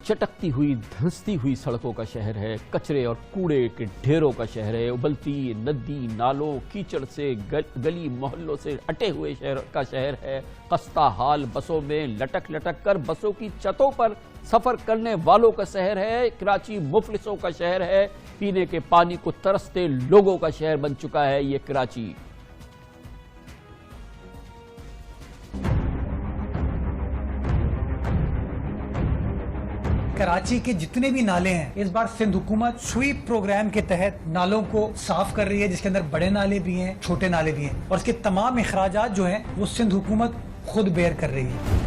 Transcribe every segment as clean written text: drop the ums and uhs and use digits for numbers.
चटकती हुई धंसती हुई सड़कों का शहर है, कचरे और कूड़े के ढेरों का शहर है, उबलती नदी नालों कीचड़ से गली मोहल्लों से अटे हुए शहर का शहर है। खस्ता हाल बसों में लटक लटक कर बसों की छतों पर सफर करने वालों का शहर है। कराची मुफलिसों का शहर है, पीने के पानी को तरसते लोगों का शहर बन चुका है ये कराची। कराची के जितने भी नाले हैं इस बार सिंध हुकूमत स्वीप प्रोग्राम के तहत नालों को साफ कर रही है, जिसके अंदर बड़े नाले भी हैं, छोटे नाले भी हैं, और इसके तमाम इखराजात जो हैं वो सिंध हुकूमत खुद बेयर कर रही है।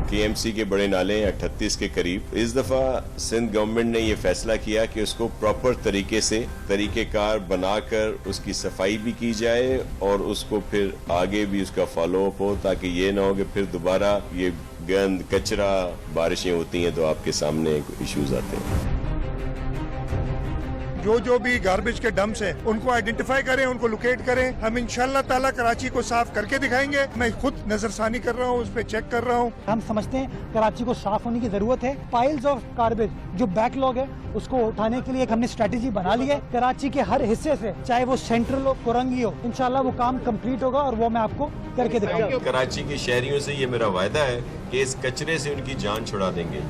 KMC के बड़े नाले 38 के करीब। इस दफा सिंध गवर्नमेंट ने ये फैसला किया कि उसको प्रॉपर तरीके से तरीकेकार बनाकर उसकी सफाई भी की जाए और उसको फिर आगे भी उसका फॉलो अप हो, ताकि ये ना हो कि फिर दोबारा ये गंद कचरा बारिशें होती हैं तो आपके सामने इश्यूज आते हैं। जो भी गार्बेज के डंप्स हैं उनको आइडेंटिफाई करें, उनको लोकेट करें। हम इंशाल्लाह ताला कराची को साफ करके दिखाएंगे। मैं खुद नजरसानी कर रहा हूँ, उस पर चेक कर रहा हूँ। हम समझते हैं कराची को साफ होने की जरूरत है। पाइल्स ऑफ गार्बेज जो बैकलॉग है उसको उठाने के लिए एक हमने स्ट्रेटेजी बना ली है। कराची के हर हिस्से से, चाहे वो सेंट्रल हो, कोरंगी हो, इंशाल्लाह वो काम कंप्लीट होगा और वो मैं आपको करके दिखाऊंगा। कराची के शहरियों से ये मेरा वायदा है कि इस कचरे से उनकी जान छुड़ा देंगे।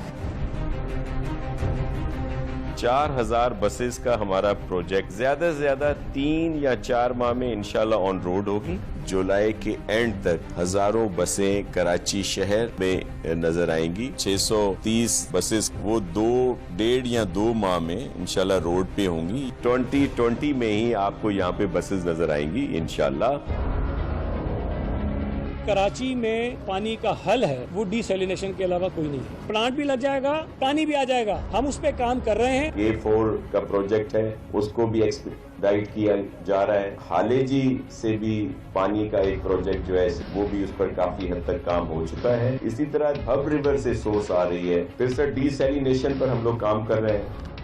4000 बसेस का हमारा प्रोजेक्ट ज्यादा से ज्यादा 3 या 4 माह में इंशाल्लाह ऑन रोड होगी। जुलाई के एंड तक हजारों बसें कराची शहर में नजर आएंगी। 630 बसेस वो 1.5 या 2 माह में इंशाल्लाह रोड पे होंगी। 2020 में ही आपको यहाँ पे बसेस नजर आएंगी इंशाल्लाह। कराची में पानी का हल है वो डिसैलिनेशन के अलावा कोई नहीं है। प्लांट भी लग जाएगा, पानी भी आ जाएगा, हम उस पे काम कर रहे हैं। A4 का प्रोजेक्ट है, उसको भी एक्सपेडाइट किया जा रहा है। हालेजी से भी पानी का एक प्रोजेक्ट जो है वो भी उस पर काफी हद तक काम हो चुका है। इसी तरह हब रिवर से सोर्स आ रही है, फिर से डिसैलिनेशन पर हम लोग काम कर रहे हैं।